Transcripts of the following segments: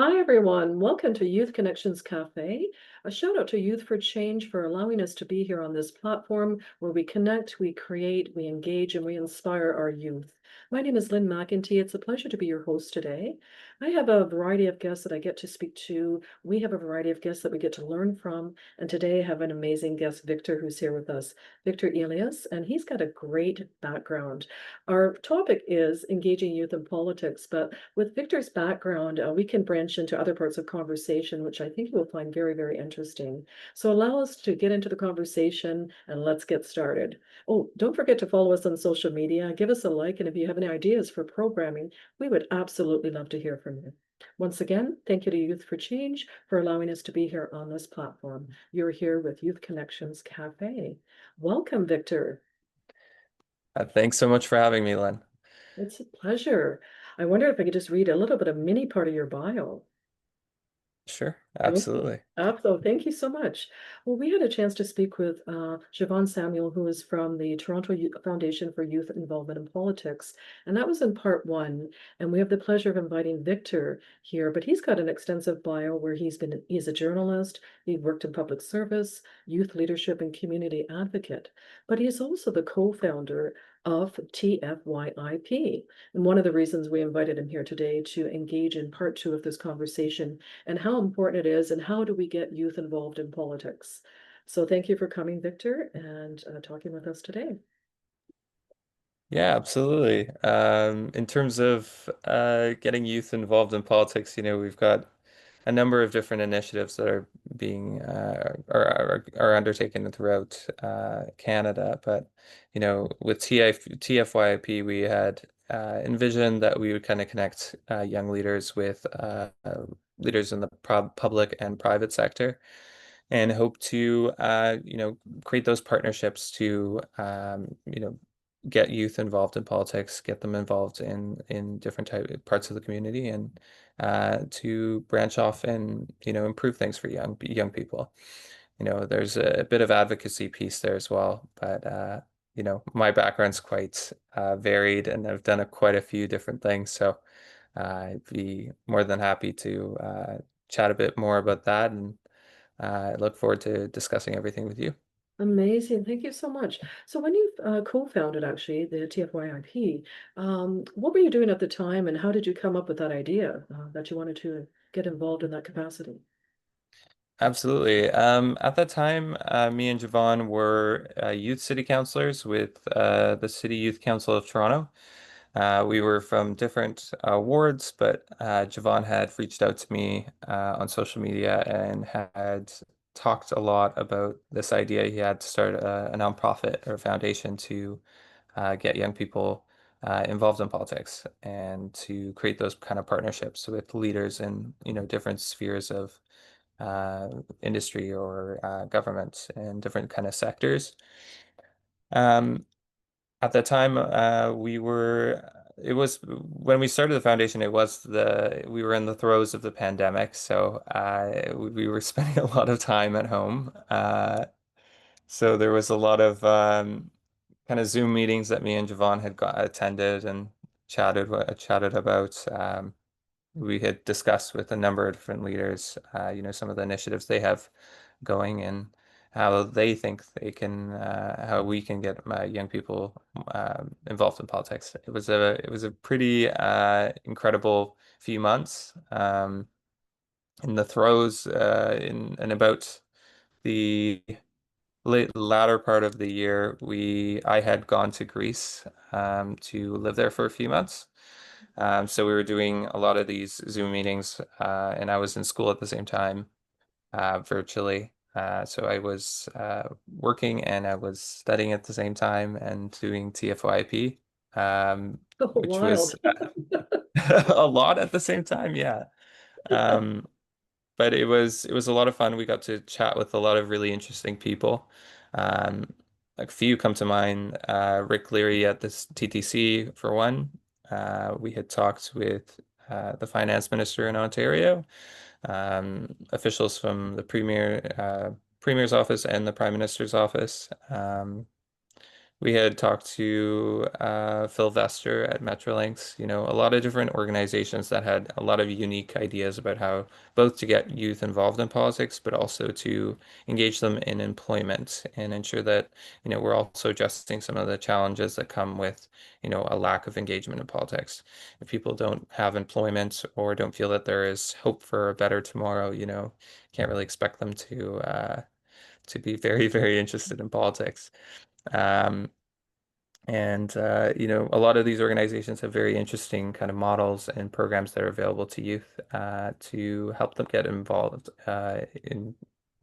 Hi, everyone. Welcome to Youth Connections Cafe. A shout out to Youth for Change for allowing us to be here on this platform where we connect, we create, we engage, and we inspire our youth. My name is Lynne McIntee. It's a pleasure to be your host today. I have a variety of guests that I get to speak to. We have a variety of guests that we get to learn from. And today I have an amazing guest, Viktor, who's here with us. Viktor Elias, and he's got a great background. Our topic is engaging youth in politics, but with Viktor's background, we can branch into other parts of conversation, which I think you will find very, very interesting. So allow us to get into the conversation and let's get started. Oh, don't forget to follow us on social media. Give us a like, and if you have any ideas for programming, we would absolutely love to hear from you. Once again, thank you to Youth for Change for allowing us to be here on this platform. You're here with Youth Connections Cafe. Welcome, Viktor. Thanks so much for having me, Len. It's a pleasure. I wonder if I could just read a little bit of mini part of your bio. Sure, Okay. absolutely. Thank you so much. Well, we had a chance to speak with Javon Samuel, who is from the Toronto Foundation for Youth Involvement in Politics, and that was in part one. And we have the pleasure of inviting Viktor here, but he's got an extensive bio where he's a journalist, he worked in public service, youth leadership, and community advocate. But he's also the co-founder of TFYIP. And one of the reasons we invited him here today to engage in part two of this conversation and how important it is and how do we get youth involved in politics. So thank you for coming, Viktor, and talking with us today. Yeah, absolutely. In terms of getting youth involved in politics, we've got a number of different initiatives that are being are undertaken throughout Canada. But with TFYIP, we had envisioned that we would kind of connect young leaders with leaders in the public and private sector, and hope to create those partnerships to get youth involved in politics, get them involved in different parts of the community, and to branch off and improve things for young people. There's a bit of advocacy piece there as well, but my background's quite varied, and I've done quite a few different things, so I'd be more than happy to chat a bit more about that, and I look forward to discussing everything with you. Amazing. Thank you so much. So when you co-founded actually the TFYIP, what were you doing at the time and how did you come up with that idea that you wanted to get involved in that capacity? Absolutely. At that time, me and Javon were youth city councilors with the City Youth Council of Toronto. We were from different wards, but Javon had reached out to me on social media and had talked a lot about this idea. He had to start a nonprofit or foundation to get young people involved in politics and to create those kind of partnerships with leaders in different spheres of industry or government and different kind of sectors. Um, at the time, it was when we started the foundation, we were in the throes of the pandemic. So we were spending a lot of time at home. So there was a lot of kind of Zoom meetings that me and Javon had attended and chatted about. We had discussed with a number of different leaders, some of the initiatives they have going and how they think how we can get young people involved in politics. It was a pretty incredible few months. In the throes, in about the latter part of the year, I had gone to Greece to live there for a few months. So we were doing a lot of these Zoom meetings, and I was in school at the same time, virtually. So I was working and I was studying at the same time and doing TFYP, Oh, which was wild. a lot at the same time. Yeah. Um, but it was a lot of fun. We got to chat with a lot of really interesting people. Um, like a few come to mind. Rick Leary at this TTC for one. We had talked with the finance minister in Ontario, officials from the premier's office and the prime minister's office. We had talked to Phil Vester at Metrolinx, a lot of different organizations that had a lot of unique ideas about how both to get youth involved in politics, but also to engage them in employment and ensure that, we're also addressing some of the challenges that come with, a lack of engagement in politics. If people don't have employment or don't feel that there is hope for a better tomorrow, can't really expect them to be very, very interested in politics. Um, and a lot of these organizations have very interesting kind of models and programs that are available to youth to help them get involved in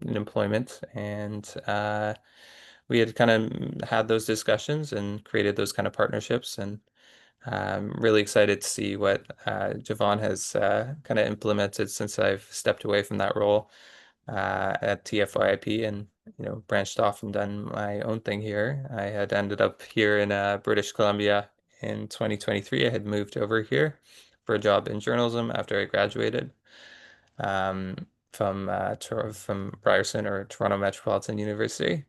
employment. And we had kind of had those discussions and created those kind of partnerships. And I'm really excited to see what Javon has kind of implemented since I've stepped away from that role at TFYIP and branched off and done my own thing here. I had ended up here in British Columbia in 2023. I had moved over here for a job in journalism after I graduated um, from Ryerson or Toronto Metropolitan University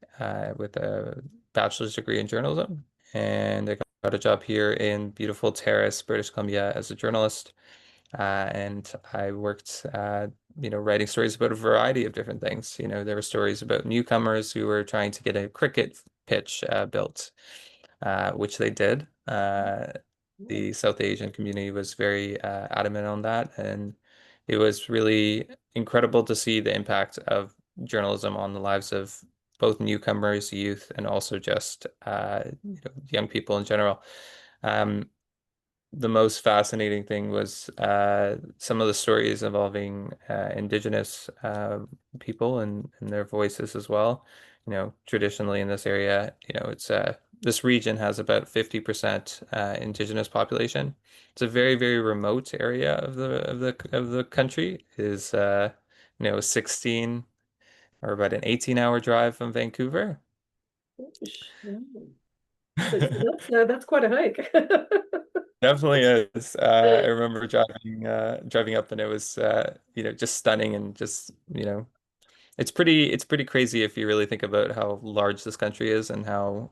with a bachelor's degree in journalism. And I got a job here in beautiful Terrace, British Columbia as a journalist. And I worked, writing stories about a variety of different things. There were stories about newcomers who were trying to get a cricket pitch built, which they did. The South Asian community was very adamant on that, and it was really incredible to see the impact of journalism on the lives of both newcomers, youth, and also just young people in general. Um, the most fascinating thing was some of the stories involving Indigenous people and their voices as well. Traditionally in this area, it's this region has about 50% Indigenous population. It's a very, very remote area of the country. It is 16 or about an 18-hour drive from Vancouver. Yeah. That's quite a hike. Definitely is. I remember driving up and it was just stunning and just it's pretty crazy if you really think about how large this country is and how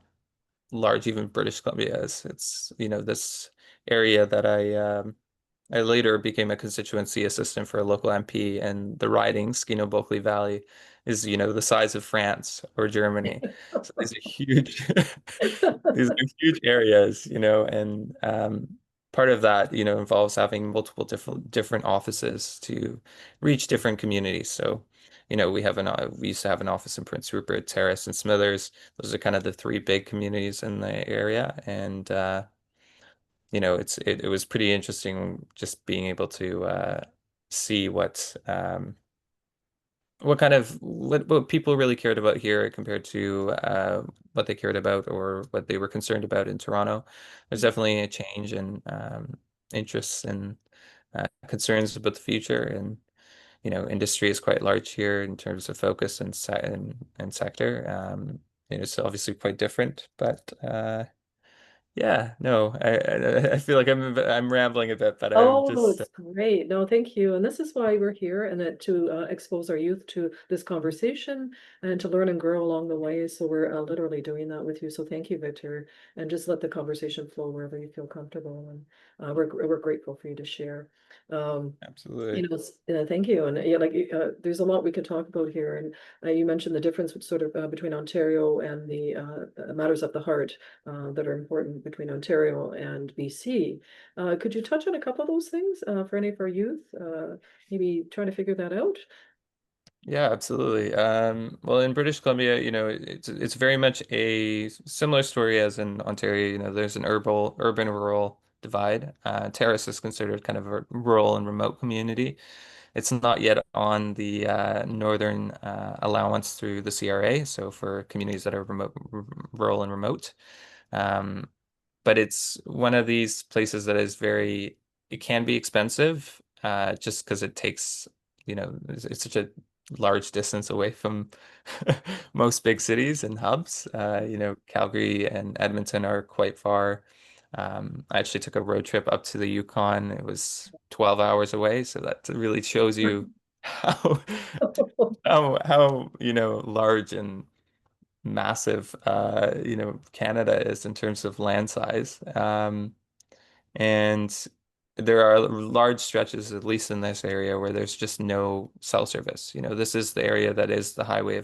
large even British Columbia is. It's this area that I later became a constituency assistant for a local MP, and the riding, Skeena-Bulkley Valley, is, the size of France or Germany. So these are huge, these are huge areas, and part of that, involves having multiple different offices to reach different communities. So, we used to have an office in Prince Rupert, Terrace, and Smithers. Those are kind of the three big communities in the area, and it was pretty interesting just being able to see what people really cared about here compared to what they cared about or what they were concerned about in Toronto. There's definitely a change in interests and concerns about the future, and industry is quite large here in terms of focus and sector. It's obviously quite different, but yeah, no, I feel like I'm rambling a bit, but I'm Oh, just it's great. No, thank you. And this is why we're here and that to expose our youth to this conversation and to learn and grow along the way. So we're literally doing that with you. So thank you, Victor. And just let the conversation flow wherever you feel comfortable. And we're grateful for you to share. Um, absolutely. Thank you. And yeah, like there's a lot we could talk about here. And you mentioned the difference sort of between Ontario and the matters of the heart that are important between Ontario and BC. Could you touch on a couple of those things for any of our youth? Maybe trying to figure that out. Yeah, absolutely. Well, in British Columbia, it's very much a similar story as in Ontario. There's an urban rural divide. Terrace is considered kind of a rural and remote community. It's not yet on the northern allowance through the CRA, so for communities that are rural and remote. Um, but it's one of these places that is it can be expensive, just because it takes, it's such a large distance away from most big cities and hubs. Calgary and Edmonton are quite far. I actually took a road trip up to the Yukon. It was 12 hours away, so that really shows you how large and massive, Canada is in terms of land size. And there are large stretches, at least in this area, where there's just no cell service. This is the area that is the highway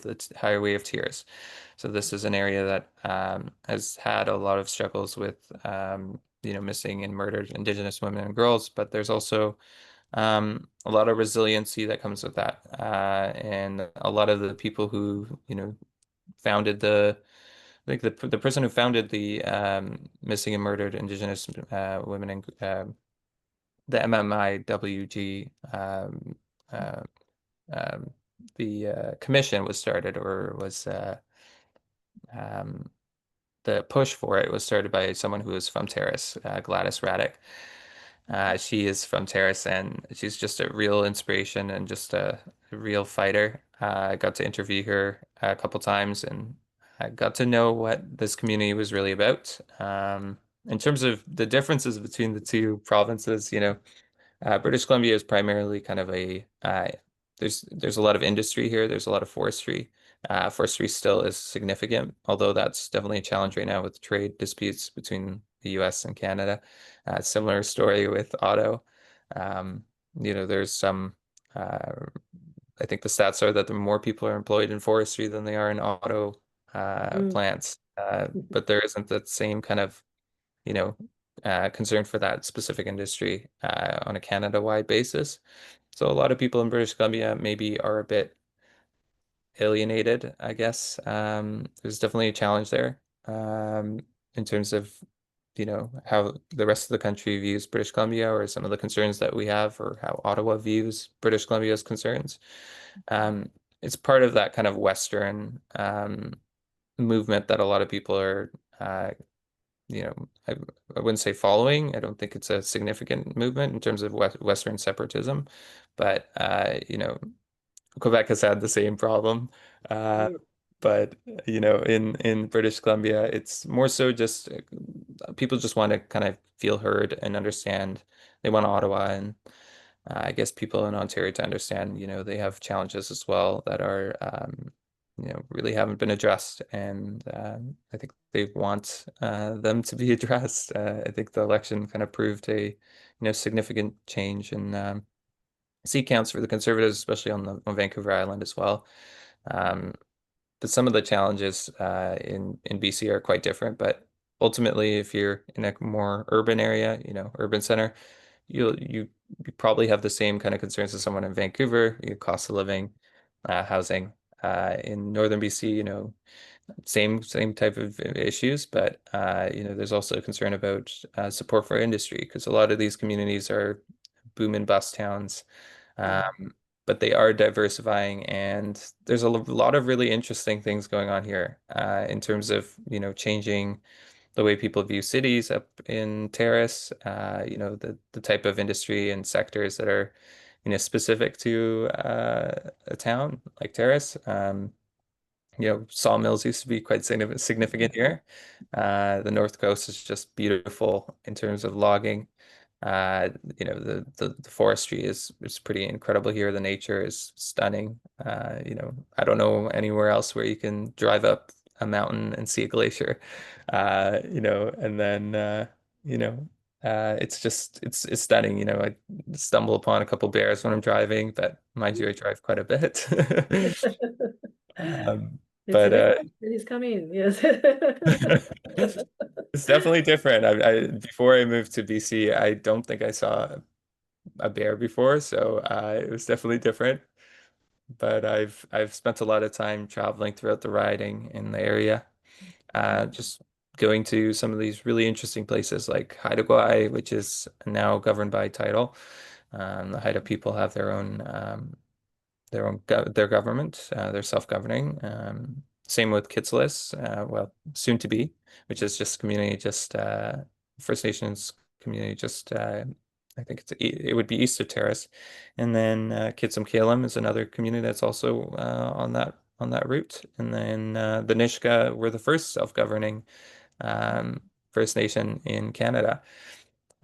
of tears. So this is an area that has had a lot of struggles with missing and murdered Indigenous women and girls, but there's also a lot of resiliency that comes with that. And a lot of the people who, founded I think the person who founded the missing and murdered Indigenous women and the MMIWG uh, um, the commission was started or was um, the push for it was started by someone who was from Terrace, Gladys Raddick. She is from Terrace and she's just a real inspiration and just a real fighter. I got to interview her a couple times and I got to know what this community was really about. In terms of the differences between the two provinces, British Columbia is primarily kind of there's a lot of industry here. There's a lot of forestry. Forestry still is significant, although that's definitely a challenge right now with trade disputes between the US and Canada. Similar story with auto. Um, there's some, uh, I think the stats are that the more people are employed in forestry than they are in auto Mm. plants. But there isn't that same kind of you know, concern for that specific industry on a Canada-wide basis. So a lot of people in British Columbia maybe are a bit alienated, I guess. There's definitely a challenge there in terms of, how the rest of the country views British Columbia or some of the concerns that we have or how Ottawa views British Columbia's concerns. Um, it's part of that kind of Western movement that a lot of people are I wouldn't say following. I don't think it's a significant movement in terms of Western separatism, but Quebec has had the same problem. Uh, Mm. but in British Columbia, it's more so just people just want to kind of feel heard and understand. They want Ottawa and I guess people in Ontario to understand, they have challenges as well that are, really haven't been addressed. And I think they want them to be addressed. I think the election kind of proved a, significant change in seat counts for the Conservatives, especially on Vancouver Island as well. Um, but some of the challenges in BC are quite different. But ultimately, if you're in a more urban area, urban center, you probably have the same kind of concerns as someone in Vancouver, cost of living, housing. In northern BC, same type of issues, but there's also a concern about support for industry because a lot of these communities are boom and bust towns. Mm. But they are diversifying, and there's a lot of really interesting things going on here in terms of, changing the way people view cities up in Terrace, the type of industry and sectors that are, specific to a town like Terrace. Sawmills used to be quite significant here. The North Coast is just beautiful in terms of logging. Uh, the forestry is pretty incredible here. The nature is stunning. I don't know anywhere else where you can drive up a mountain and see a glacier. And then you know, it's stunning. I stumble upon a couple bears when I'm driving, but mind you, I drive quite a bit. Um, It's a but big question. He's coming. Yes. it's definitely different. Before I moved to BC, I don't think I saw a bear before, so it was definitely different. But I've spent a lot of time traveling throughout the riding in the area, just going to some of these really interesting places like Haida Gwaii, which is now governed by title. The Haida people have their government. They're self-governing. Same with Kitselis, well, soon to be, which is just community, just First Nations community, just I think it would be east of Terrace, and then Kitsum Kalem is another community that's also on that route, and then the Nishka were the first self-governing um, First Nation in Canada.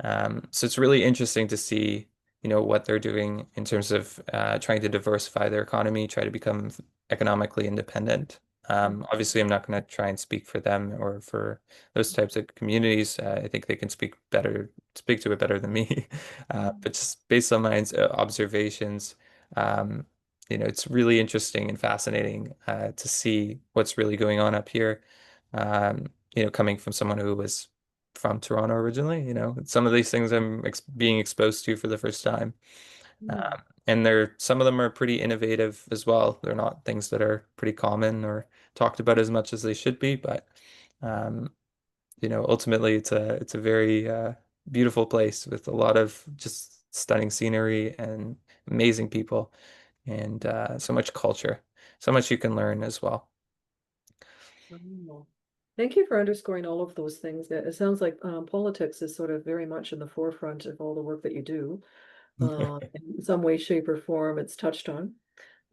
So it's really interesting to see, what they're doing in terms of trying to diversify their economy, try to become economically independent. Obviously, I'm not going to try and speak for them or for those types of communities. I think they can speak to it better than me. But just based on my observations, um, it's really interesting and fascinating to see what's really going on up here. Coming from someone who was from Toronto originally, some of these things I'm ex being exposed to for the first time. Mm. And some of them are pretty innovative as well. They're not things that are pretty common or talked about as much as they should be, but um, ultimately it's a very beautiful place with a lot of just stunning scenery and amazing people and so much culture, so much you can learn as well. Oh. Thank you for underscoring all of those things. It sounds like politics is sort of very much in the forefront of all the work that you do. In some way, shape, or form, it's touched on.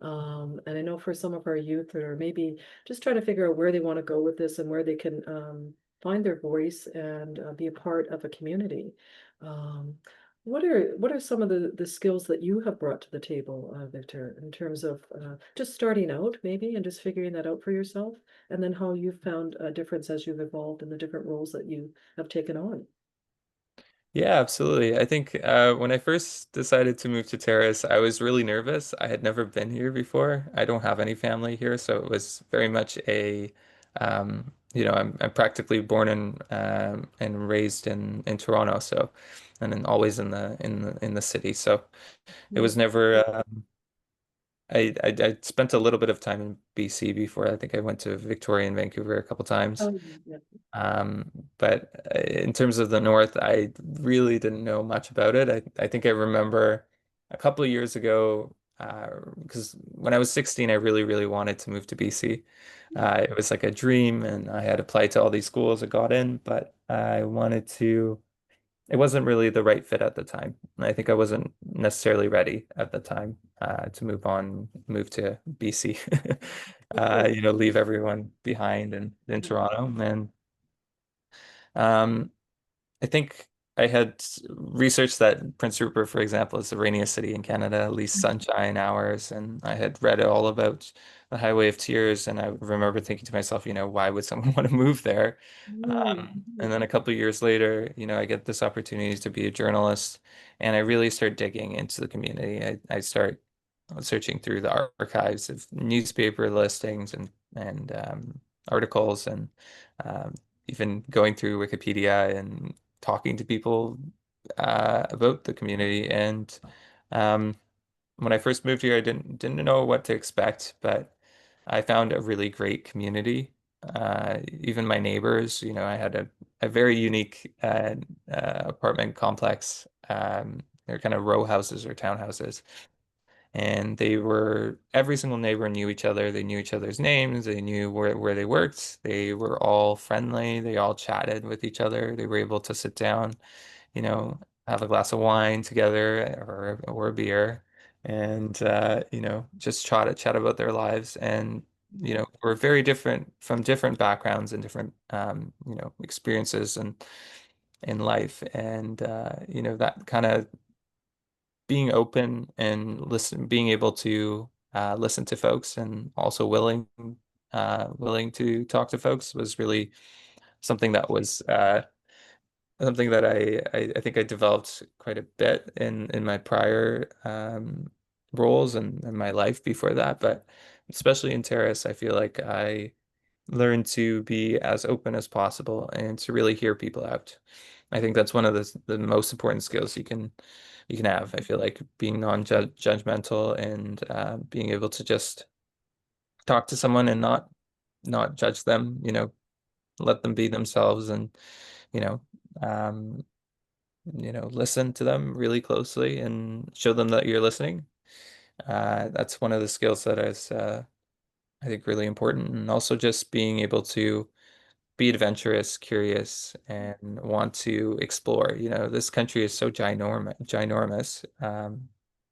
And I know for some of our youth that are maybe just trying to figure out where they want to go with this and where they can find their voice and be a part of a community. Um, what are some of the skills that you have brought to the table, Victor, in terms of just starting out maybe and just figuring that out for yourself, and then how you've found a difference as you've evolved in the different roles that you have taken on? Yeah, absolutely. I think when I first decided to move to Terrace, I was really nervous. I had never been here before. I don't have any family here, so it was very much I'm practically born and raised in Toronto, so and then always in the city. So it Mm. was never. I spent a little bit of time in BC before. I think I went to Victoria and Vancouver a couple times. Oh, yeah. But in terms of the North, I really didn't know much about it. I think I remember a couple of years ago, because when I was 16, I really, really wanted to move to BC. It was like a dream, and I had applied to all these schools. I got in, but it wasn't really the right fit at the time. And I think I wasn't necessarily ready at the time to move to BC, Okay. leave everyone behind in Toronto. And um, I think I had researched that Prince Rupert, for example, is the rainiest city in Canada, least sunshine hours, and I had read all about the Highway of Tears, and I remember thinking to myself, why would someone want to move there? Mm. And then a couple of years later, I get this opportunity to be a journalist, and I really start digging into the community. I start searching through the archives of newspaper listings and articles and um, even going through Wikipedia and talking to people about the community. And um, when I first moved here, I didn't know what to expect, but I found a really great community. Even my neighbors, I had a very unique apartment complex. They're kind of row houses or townhouses. And every single neighbor knew each other. They knew each other's names. They knew where they worked. They were all friendly. They all chatted with each other. They were able to sit down, you know, have a glass of wine together or a beer and, just chat about their lives. And, we're very different from different backgrounds and different, experiences and in life. And, that kind of being open and being able to listen to folks and also willing to talk to folks was really something that was something that I think I developed quite a bit in my prior roles and my life before that. But especially in Terrace, I feel like I learn to be as open as possible and to really hear people out. I think that's one of the most important skills you can have. I feel like being non-judgmental and being able to just talk to someone and not judge them, let them be themselves and, you know, um, listen to them really closely and show them that you're listening. That's one of the skills that is, I think, really important. And also just being able to be adventurous, curious, and want to explore. This country is so ginormous.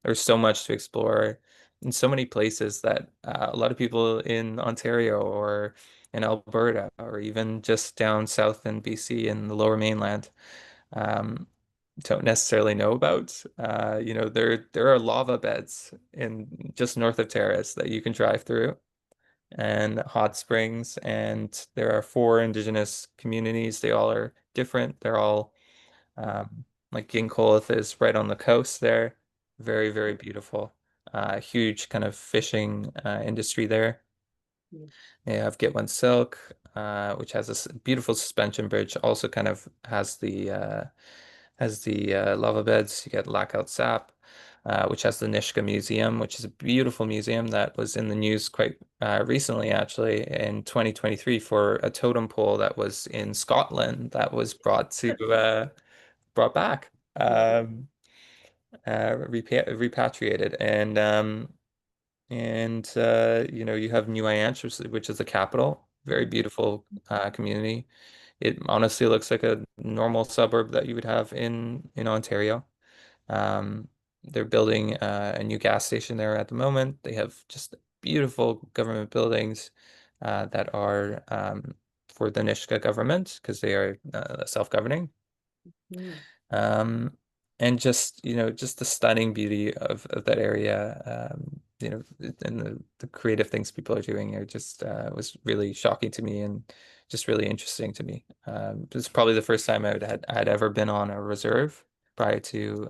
There's so much to explore in so many places that a lot of people in Ontario or in Alberta or even just down south in BC in the Lower Mainland um, don't necessarily know about. There are lava beds in just north of Terrace that you can drive through and hot springs. And there are four indigenous communities. They all are different. They're all like Ginkolith is right on the coast there. Very, very beautiful. Huge kind of fishing industry there. Mm, They have Get One Silk, which has this beautiful suspension bridge. Also, kind of has the lava beds. You get Lockout Sap, which has the Nishka Museum, which is a beautiful museum that was in the news quite recently, actually, in 2023 for a totem pole that was in Scotland that was brought back, repatriated, and you know, you have New Ange, which is the capital. Very beautiful community. It honestly looks like a normal suburb that you would have in Ontario. Um, they're building a new gas station there at the moment. They have just beautiful government buildings that are for the Nishka government because they are self-governing. mm, Um, and just, you know, just the stunning beauty of that area, you know, and the creative things people are doing are just was really shocking to me and just really interesting to me. This is probably the first time I had ever been on a reserve prior to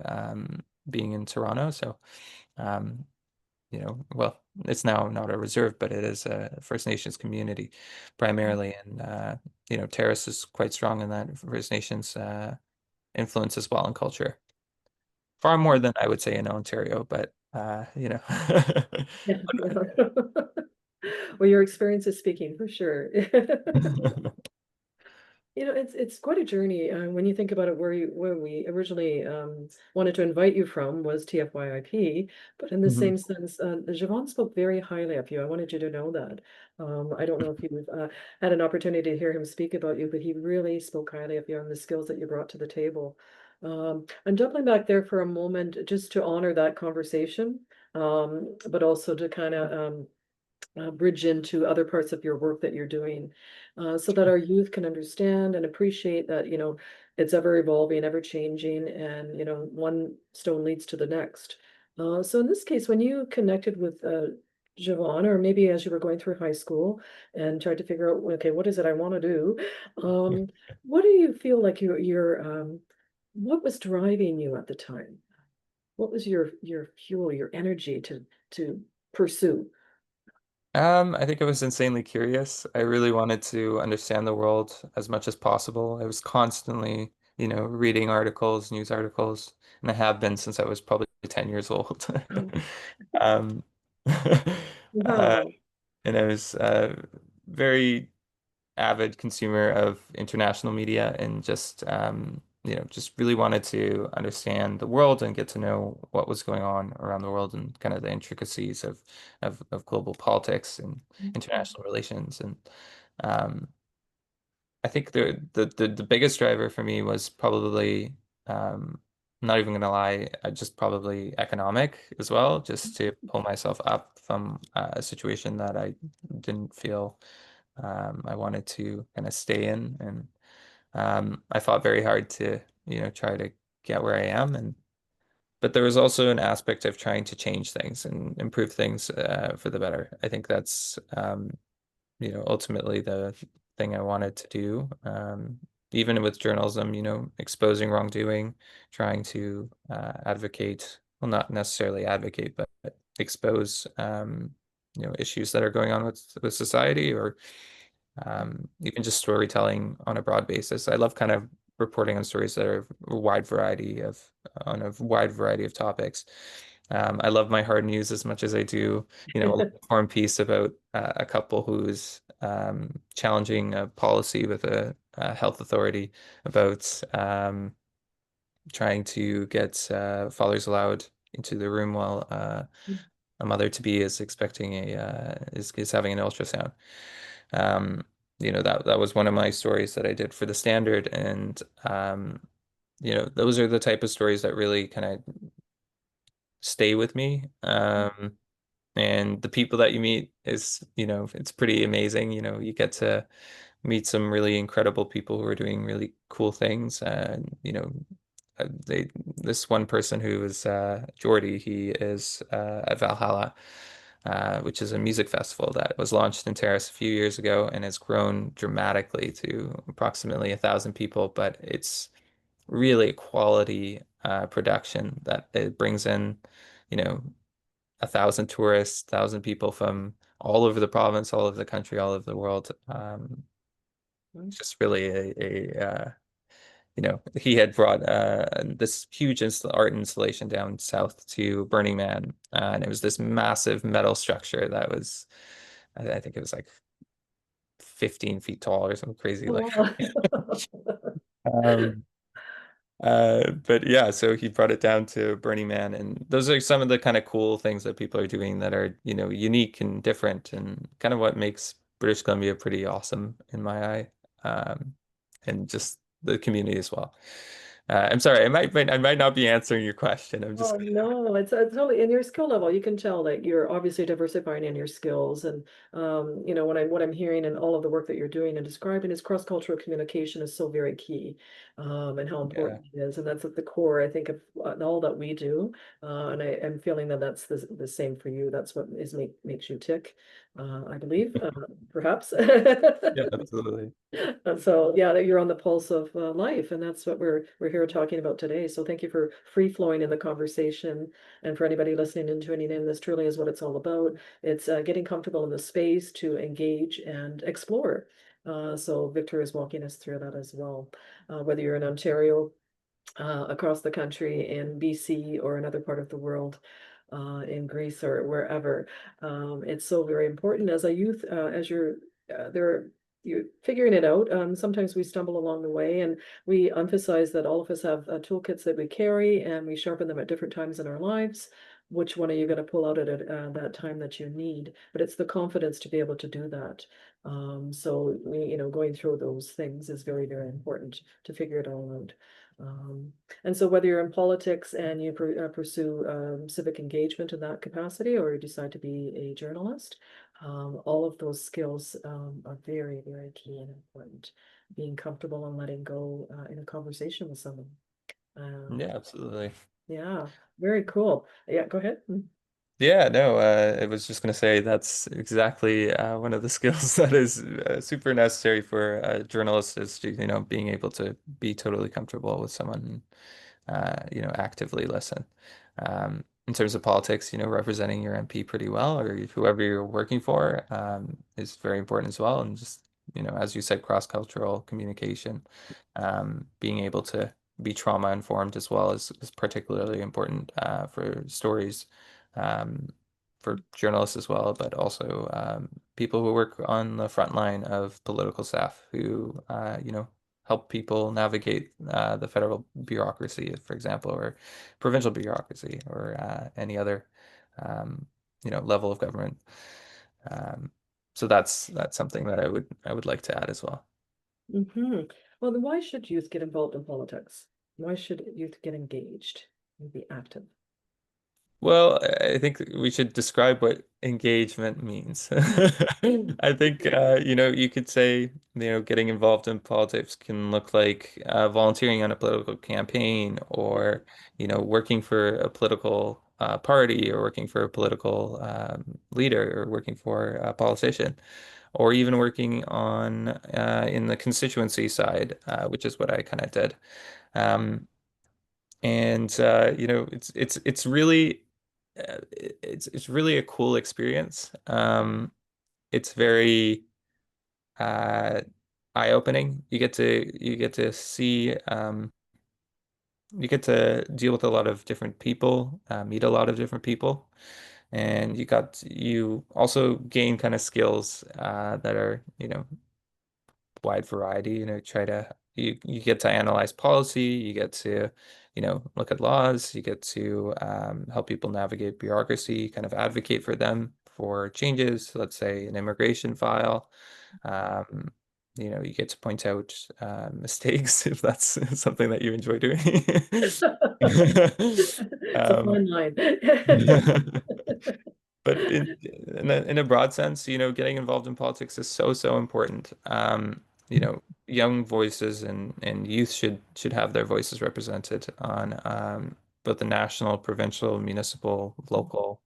being in Toronto. So, um, you know, well, it's now not a reserve, but it is a First Nations community primarily, and you know, Terrace is quite strong in that First Nations influence as well in culture. Far more than I would say in Ontario, but you know. yeah. Well, your experience is speaking for sure. You know, it's quite a journey when you think about it. Where we originally wanted to invite you from was TFYIP, but in the Mhm. same sense, Javon spoke very highly of you. I wanted you to know that. I don't know if you've had an opportunity to hear him speak about you, but he really spoke highly of you and the skills that you brought to the table. I'm doubling back there for a moment just to honor that conversation, but also to kind of bridge into other parts of your work that you're doing, so that our youth can understand and appreciate that, you know, it's ever evolving, ever changing, and, you know, one stone leads to the next. So in this case, when you connected with Javon, or maybe as you were going through high school and tried to figure out, okay, what is it I want to do? Um, what do you feel like what was driving you at the time? What was your fuel, your energy to pursue? I think I was insanely curious. I really wanted to understand the world as much as possible. I was constantly, you know, reading articles, news articles, and I have been since I was probably 10 years old. Um, uh, Wow. and I was very avid consumer of international media and just you know, just really wanted to understand the world and get to know what was going on around the world and kind of the intricacies of global politics and international relations. And um, I think the biggest driver for me was probably I'm not even gonna lie, just probably economic as well, just to pull myself up from a situation that I didn't feel I wanted to kind of stay in, and I fought very hard to, you know, try to get where I am. And but there was also an aspect of trying to change things and improve things for the better. I think that's you know, ultimately the thing I wanted to do. Even with journalism, you know, exposing wrongdoing, trying to advocate, well, not necessarily advocate, but expose you know, issues that are going on with society, or even just storytelling on a broad basis. I love kind of reporting on stories that are a wide variety of on a wide variety of topics. I love my hard news as much as I do, you know, a long-form piece about a couple who's challenging a policy with a health authority about trying to get fathers allowed into the room while a mother to be is expecting is having an ultrasound. Um, you know, that was one of my stories that I did for the Standard, and you know, those are the type of stories that really kind of stay with me. And the people that you meet is, you know, it's pretty amazing. You know, you get to meet some really incredible people who are doing really cool things. And, you know, this one person who is Jordy, he is at Valhalla. which is a music festival that was launched in Terrace a few years ago and has grown dramatically to approximately 1,000 people. But it's really a quality production that it brings in, you know, 1,000 tourists, 1,000 people from all over the province, all over the country, all over the world. It's just really he had brought this huge art installation down south to Burning Man, and it was this massive metal structure that was, I think it was like 15 feet tall or something crazy like. Oh, Um, but yeah, so he brought it down to Burning Man, and those are some of the kind of cool things that people are doing that are, unique and different, and kind of what makes British Columbia pretty awesome in my eye, and just the community as well. I'm sorry, I might not be answering your question. I'm just Oh no, it's totally in your skill level. You can tell that you're obviously diversifying in your skills, and what I'm hearing and all of the work that you're doing and describing is cross-cultural communication is so very key, and how yeah, important it is, and that's at the core, I think, of all that we do. And I'm feeling that that's the same for you. That's what makes you tick, I believe, perhaps. yeah, absolutely. And so, yeah, that you're on the pulse of life, and that's what we're here talking about today. So, thank you for free flowing in the conversation, and for anybody listening and tuning in. This truly is what it's all about. It's getting comfortable in the space to engage and explore. So, Victor is walking us through that as well. Whether you're in Ontario, across the country, in BC, or another part of the world, in Greece or wherever. It's so very important as a youth, as you're figuring it out. Sometimes we stumble along the way, and we emphasize that all of us have toolkits that we carry, and we sharpen them at different times in our lives. Which one are you going to pull out at that time that you need? But it's the confidence to be able to do that. So going through those things is very, very important to figure it all out. And so whether you're in politics and you pursue civic engagement in that capacity, or you decide to be a journalist, all of those skills are very, very key and important. Being comfortable and letting go in a conversation with someone. Um, Yeah, absolutely. yeah, very cool. Yeah, go ahead. Mm. Yeah, no, I was just going to say that's exactly one of the skills that is super necessary for journalists is to, being able to be totally comfortable with someone, actively listen. In terms of politics, representing your MP pretty well or whoever you're working for is very important as well. And just, as you said, cross-cultural communication, being able to be trauma informed as well is particularly important for stories um, for journalists as well, but also people who work on the front line of political staff who, help people navigate the federal bureaucracy, for example, or provincial bureaucracy, or any other, um, level of government. Um, so that's something that I would like to add as well. Well, then why should youth get involved in politics? Why should youth get engaged and be active? Well, I think we should describe what engagement means. I think, you could say, getting involved in politics can look like volunteering on a political campaign or, working for a political party or working for a political leader or working for a politician or even working on in the constituency side, which is what I kind of did. Um, and it's really it's really a cool experience. It's very uh, eye-opening. You get to see you get to deal with a lot of different people, meet a lot of different people, and you also gain kind of skills that are wide variety, you get to analyze policy, you get to, look at laws, you get to help people navigate bureaucracy, kind of advocate for them for changes, let's say an immigration file. Um, you get to point out mistakes if that's something that you enjoy doing. It's a Um, fine line. But in a broad sense, getting involved in politics is so, so important. Young voices and youth should have their voices represented on both the national, provincial, municipal, local,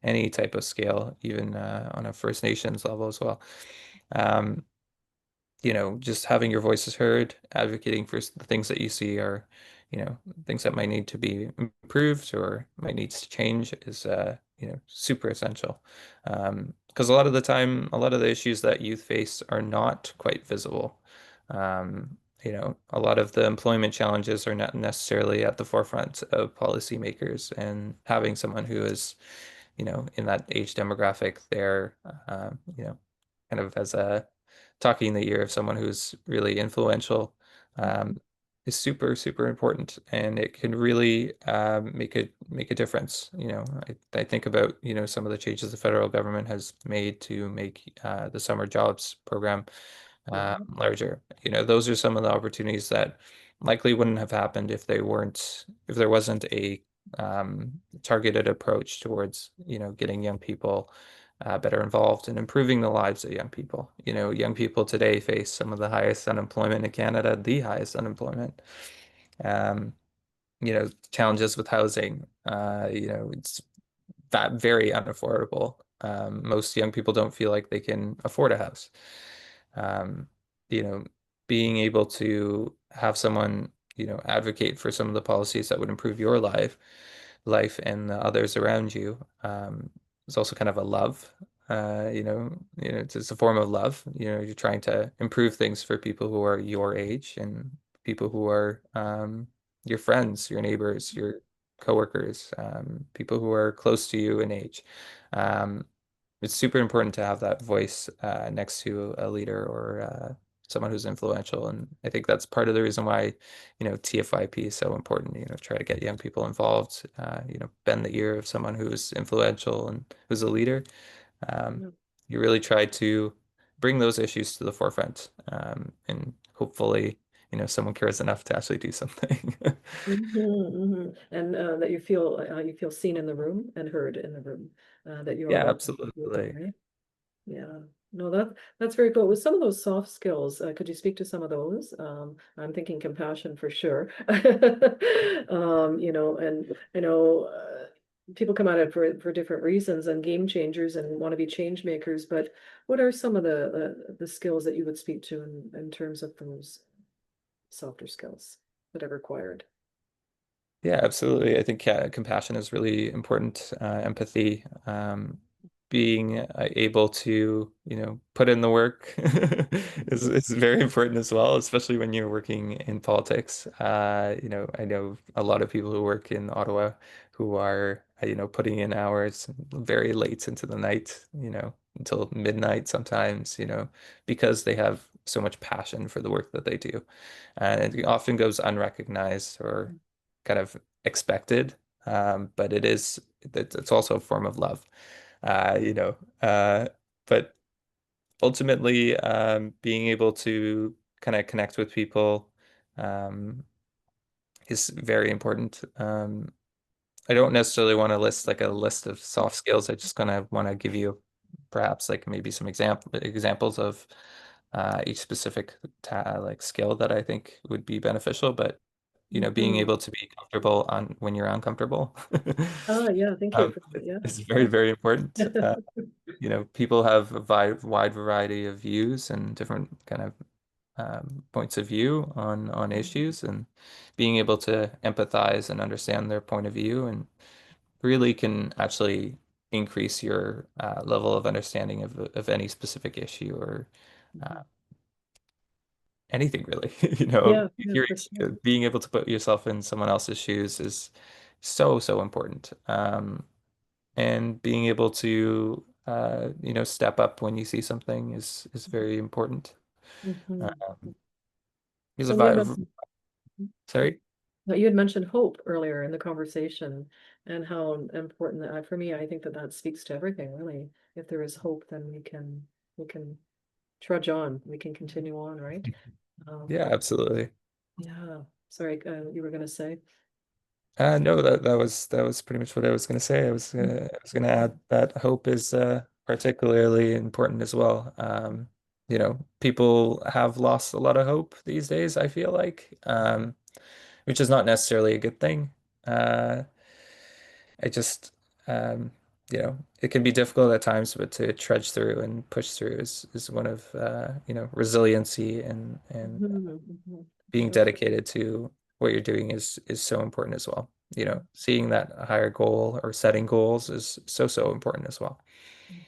any type of scale, even on a First Nations level as well. Um, just having your voices heard, advocating for the things that you see are, things that might need to be improved or might needs to change is, super essential. Because a lot of the time, a lot of the issues that youth face are not quite visible. A lot of the employment challenges are not necessarily at the forefront of policymakers, and having someone who is, in that age demographic there, kind of as a talking in the ear of someone who's really influential Mhm. um, is super, super important, and it can really make a difference. I think about some of the changes the federal government has made to make the summer jobs program Yeah. larger. Those are some of the opportunities that likely wouldn't have happened if there wasn't a targeted approach towards, getting young people better involved and improving the lives of young people. Young people today face some of the highest unemployment in Canada, the highest unemployment. Um, Challenges with housing. It's that very unaffordable. Most young people don't feel like they can afford a house. Um, you know, Being able to have someone, advocate for some of the policies that would improve your life and the others around you, is also kind of a love. It's a form of love. You're trying to improve things for people who are your age and people who are your friends, your neighbors, your coworkers, people who are close to you in age. Um, it's super important to have that voice next to a leader or someone who's influential. And I think that's part of the reason why, TFYP is so important, try to get young people involved, bend the ear of someone who's influential and who's a leader. Um, Yeah. you really try to bring those issues to the forefront, and hopefully, someone cares enough to actually do something. And that you feel seen in the room and heard in the room, that you are Yeah, welcome with them, absolutely. right? Yeah. No, that's very cool. With some of those soft skills, could you speak to some of those? I'm thinking compassion for sure. And I know people come at it for different reasons and game changers and want to be change makers, but what are some of the skills that you would speak to in terms of those softer skills that are required? Yeah, absolutely. I think compassion is really important. Empathy, being able to, put in the work is very important as well, especially when you're working in politics. I know a lot of people who work in Ottawa who are, putting in hours very late into the night, until midnight sometimes, because they have so much passion for the work that they do. And it often goes unrecognized or kind of expected, but it's also a form of love, uh, you know. Uh, but ultimately, being able to kind of connect with people um, is very important. I don't necessarily want to list like a list of soft skills. I just kind of want to give you perhaps like maybe some examples of each specific like skill that I think would be beneficial. But being Mhm. able to be comfortable on when you're uncomfortable Oh, yeah, thank you for that. Yeah. is very, very important. People have a wide variety of views and different kind of points of view on issues, and being able to empathize and understand their point of view and really can actually increase your level of understanding of any specific issue or uh, Mhm. anything really. Yeah, yeah, Hearing, for sure. being able to put yourself in someone else's shoes is so, so important. And being able to, step up when you see something is very important. Mhm. Um, because if And you I, had mentioned, sorry. you had mentioned hope earlier in the conversation and how important that, for me, I think that that speaks to everything, really. If there is hope, then we can trudge on, we can continue on, right? Yeah, Um, absolutely. yeah. Sorry, you were gonna say. No, that was pretty much what I was going to say. I was going to add that hope is particularly important as well. People have lost a lot of hope these days, I feel like, which is not necessarily a good thing. Uh, I just, um, it can be difficult at times, but to trudge through and push through is one of resiliency and Mhm, mhm. being That's dedicated to what you're doing is so important as well. Seeing that higher goal or setting goals is so important as well.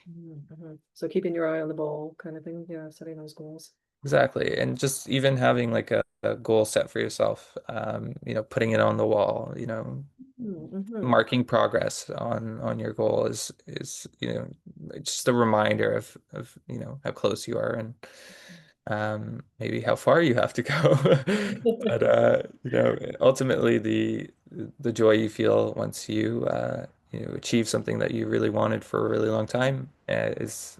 mhm, mhm. So keeping your eye on the ball kind of thing, yeah, setting those goals. Exactly. And just even having like a goal set for yourself, putting it on the wall, Mhm, mhm. marking progress on your goal is, just a reminder of how close you are and maybe how far you have to go. But ultimately the joy you feel once you achieve something that you really wanted for a really long time is,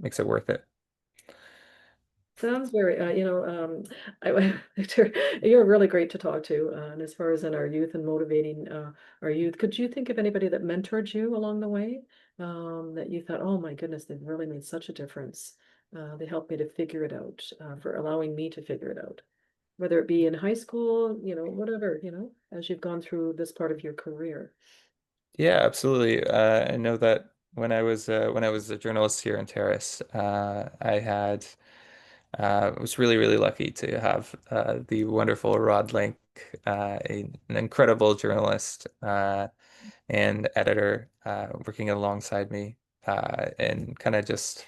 makes it worth it. Sounds very, Victor, you're really great to talk to. And as far as in our youth and motivating our youth, could you think of anybody that mentored you along the way that you thought, oh my goodness, they've really made such a difference. They helped me to figure it out, for allowing me to figure it out, whether it be in high school, whatever, as you've gone through this part of your career. Yeah, absolutely. I know that when I was a journalist here in Terrace, I was really lucky to have the wonderful Rod Link, an incredible journalist and editor working alongside me, and kind of just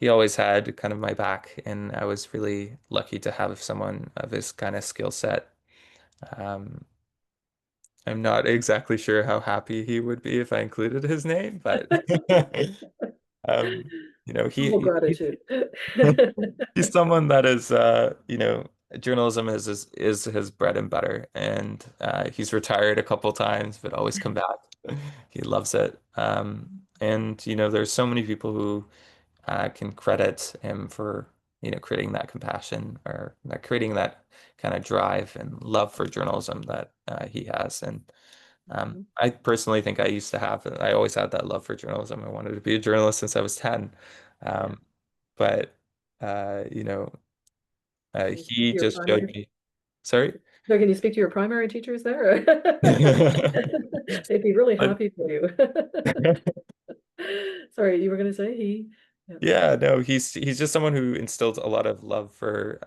he always had kind of my back, and I was really lucky to have someone of his kind of skill set. Um, I'm not exactly sure how happy he would be if I included his name, but um, Humble he gratitude. he's someone that is journalism is his bread and butter, and he's retired a couple times, but always come back. He loves it. And there's so many people who can credit him for creating that compassion or creating that kind of drive and love for journalism that he has. And Mhm. I personally think I always had that love for journalism. I wanted to be a journalist since I was 10. Yeah. Um, but, uh, you know, Can you speak he to your just showed primary? me, sorry? So can you speak to your primary teachers there? They'd be really But happy for you. Sorry, you were going to say he? Yeah. yeah, no, he's just someone who instilled a lot of love for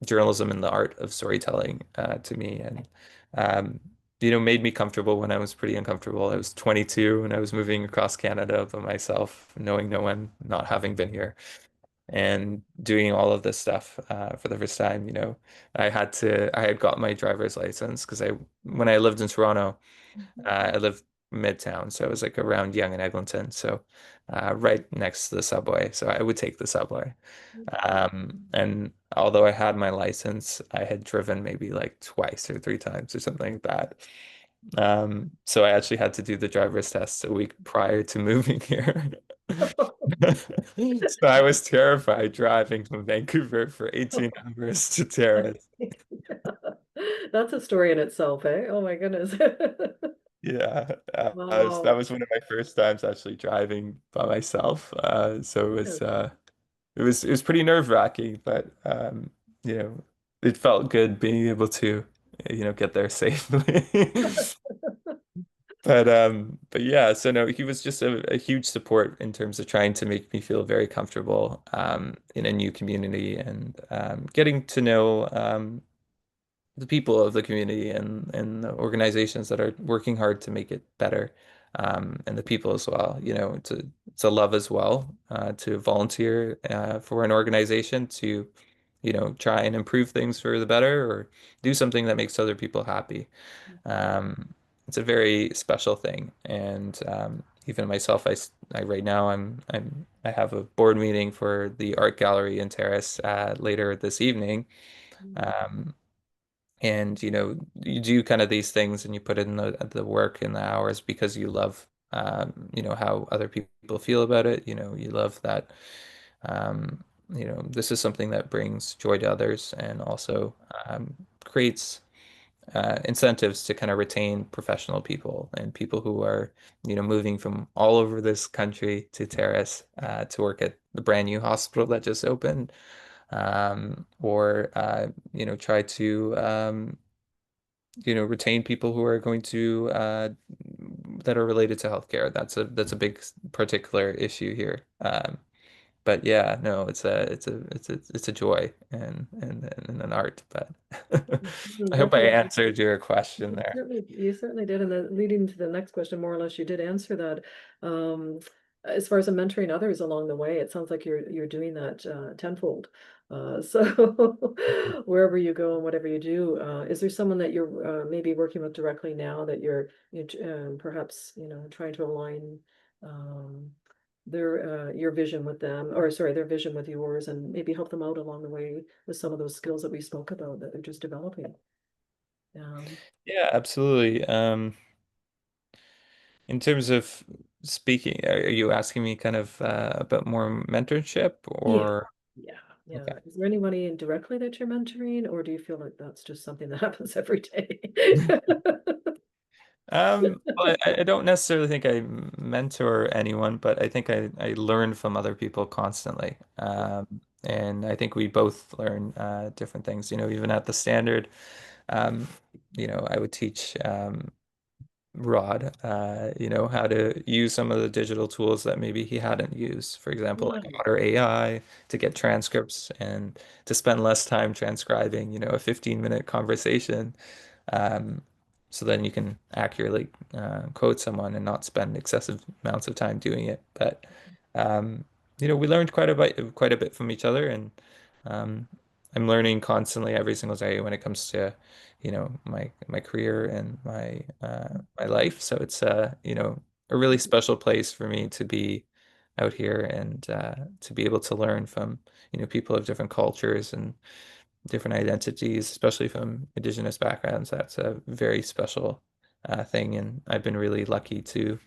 journalism and the art of storytelling to me, and um, made me comfortable when I was pretty uncomfortable. I was 22 and I was moving across Canada by myself, knowing no one, not having been here, and doing all of this stuff for the first time. I had got my driver's license because when I lived in Toronto. I live midtown, so it was like around Yonge and Eglinton, so right next to the subway. So I would take the subway. And although I had my license, I had driven maybe like twice or three times or something like that. So I actually had to do the driver's test a week prior to moving here. So I was terrified driving from Vancouver for 18 hours to Terrace. That's a story in itself, eh? Oh my goodness. Yeah, so that Wow. was one of my first times actually driving by myself. So Yes. it was pretty nerve-wracking, but it felt good being able to get there safely. But yeah, so no, he was just a huge support in terms of trying to make me feel very comfortable in a new community and getting to know the people of the community and the organizations that are working hard to make it better, and the people as well. It's a love as well to volunteer for an organization to try and improve things for the better or do something that makes other people happy. Um, it's a very special thing, and even myself, I right now I have a board meeting for the art gallery in Terrace later this evening. Um, and you do kind of these things and you put in the work and the hours because you love how other people feel about it. You love that this is something that brings joy to others and also creates incentives to kind of retain professional people and people who are moving from all over this country to Terrace to work at the brand new hospital that just opened, or try to retain people who are going to that are related to healthcare. That's a big particular issue here. But yeah, no, it's a joy and an art. But Mhm, I hope I definitely. answered your question there. You certainly did. And then leading to the next question, more or less, you did answer that. Um, as far as mentoring others along the way, it sounds like you're doing that tenfold. So wherever you go and whatever you do, is there someone that you're maybe working with directly now that perhaps trying to align um, their your vision with them, or sorry, their vision with yours, and maybe help them out along the way with some of those skills that we spoke about that they're just developing? Um, Yeah, absolutely. In terms of speaking, are you asking me kind of a bit more mentorship Yeah, or yeah, yeah. okay? Is there anybody indirectly that you're mentoring, or do you feel like that's just something that happens every day? Well, I don't necessarily think I mentor anyone, but I think I learn from other people constantly. And I think we both learn different things. You know, even at the standard, um, I would teach Rod, how to use some of the digital tools that maybe he hadn't used. For example, like Wow. Otter AI to get transcripts and to spend less time transcribing, a 15-minute conversation. Um, so then you can accurately quote someone and not spend excessive amounts of time doing it. But um, we learned quite a bit from each other, and um, I'm learning constantly every single day when it comes to, my career and my life. So it's a really special place for me to be out here and to be able to learn from, people of different cultures and different identities, especially from Indigenous backgrounds. That's a very special thing, and I've been really lucky to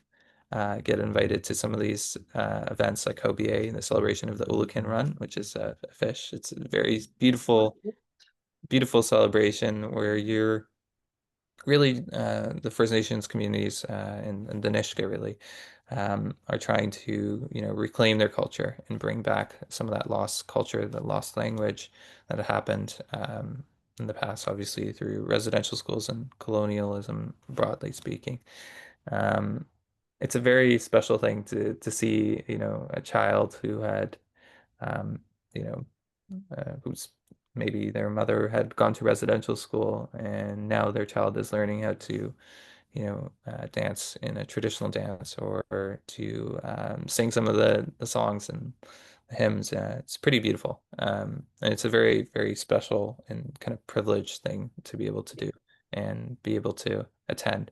get invited to some of these events like Hobie and the celebration of the Ulukin Run, which is a fish. It's a very beautiful, beautiful celebration where you're really the First Nations communities and the Nisga'a really are trying to reclaim their culture and bring back some of that lost culture, the lost language that had happened in the past, obviously through residential schools and colonialism, broadly speaking. Um, it's a very special thing to see, a child who had um, you know, who's maybe their mother had gone to residential school and now their child is learning how to, dance in a traditional dance or to sing some of the songs and hymns. It's pretty beautiful. And it's a very, very special and kind of privileged thing to be able to do and be able to attend.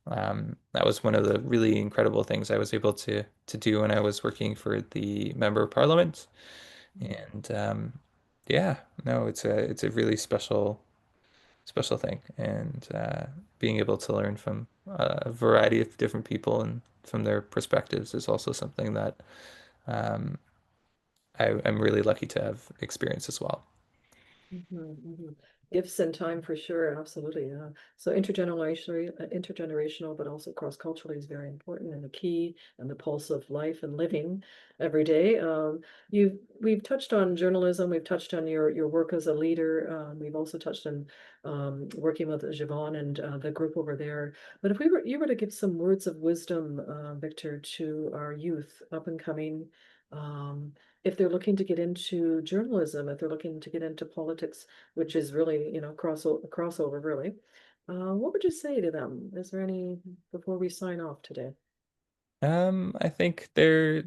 That was one of the really incredible things I was able to do when I was working for the Member of Parliament. And yeah, no, it's a really special thing, and being able to learn from a variety of different people and from their perspectives is also something that um, I'm really lucky to have experienced as well. Mhm, mhm. Gifts and time for sure, absolutely. Yeah. So intergenerational, but also cross-culturally is very important and the key and the pulse of life and living every day. We've touched on journalism, we've touched on your work as a leader. We've also touched on working with Javon and the group over there. But if you were to give some words of wisdom, Victor, to our youth up and coming, um, if they're looking to get into journalism, if they're looking to get into politics, which is really, crossover really, what would you say to them? Is there any before we sign off today? I think the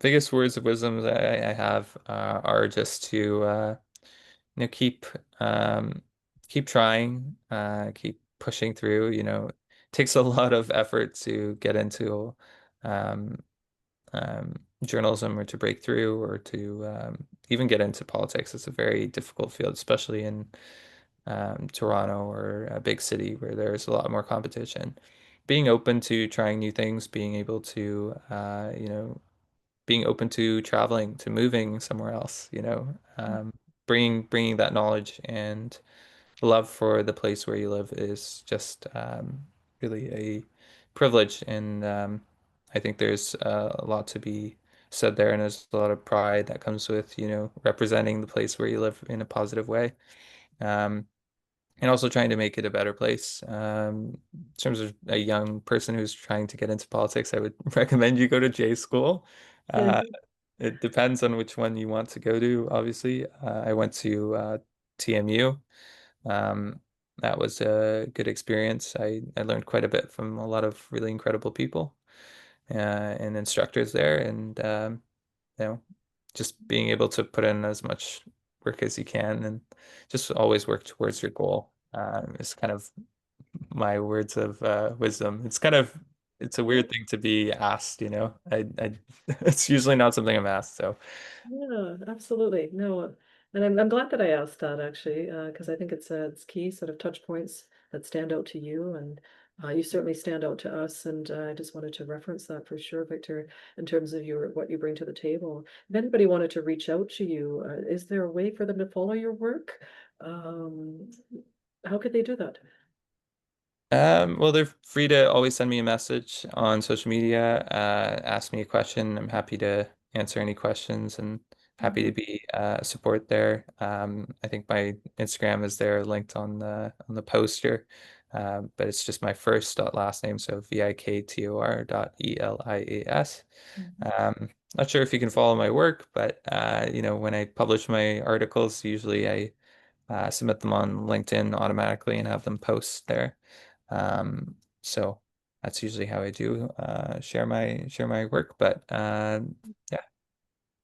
biggest words of wisdom that I have are just to keep keep trying, keep pushing through. It takes a lot of effort to get into um, um, journalism or to break through or to even get into politics. It's a very difficult field, especially in Toronto or a big city where there's a lot more competition. Being open to trying new things, being able to, being open to traveling, to moving somewhere else, bringing that knowledge and love for the place where you live is just really a privilege. And I think there's a lot to be said there, and there's a lot of pride that comes with, representing the place where you live in a positive way. Um, and also trying to make it a better place. In terms of a young person who's trying to get into politics, I would recommend you go to J school. Uh, it depends on which one you want to go to, obviously. I went to TMU. Um, that was a good experience. I learned quite a bit from a lot of really incredible people and instructors there, and you know, just being able to put in as much work as you can and just always work towards your goal is kind of my words of wisdom. It's a weird thing to be asked, you know. It's usually not something I'm asked, so. Yeah, absolutely. No, and I'm glad that I asked that actually, because I think it's key sort of touch points that stand out to you, and you certainly stand out to us. And I just wanted to reference that for sure, Victor, in terms of your what you bring to the table. If anybody wanted to reach out to you, is there a way for them to follow your work? Um, how could they do that? Well, they're free to always send me a message on social media, ask me a question. I'm happy to answer any questions and happy to Mhm. be support there. I think my Instagram is there linked on the poster, but it's just my first dot last name, so Viktor dot Elias. Mhm. Um, Not sure if you can follow my work, but you know, when I publish my articles, usually I submit them on LinkedIn automatically and have them post there. So that's usually how I do share my work. But yeah,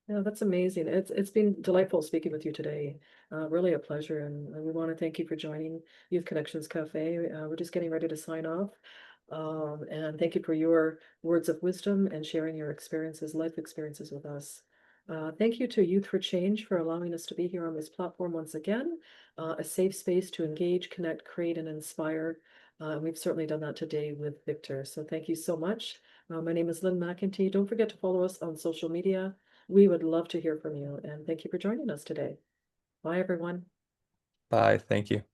Yeah, that's amazing. It's been delightful speaking with you today. Really a pleasure, and we want to thank you for joining Youth Connections Cafe. We're just getting ready to sign off. And thank you for your words of wisdom and sharing your experiences, life experiences with us. Thank you to Youth for Change for allowing us to be here on this platform once again, a safe space to engage, connect, create, and inspire. We've certainly done that today with Victor. So thank you so much. My name is Lynne McIntee. Don't forget to follow us on social media. We would love to hear from you, and thank you for joining us today. Bye, everyone. bye. Thank you.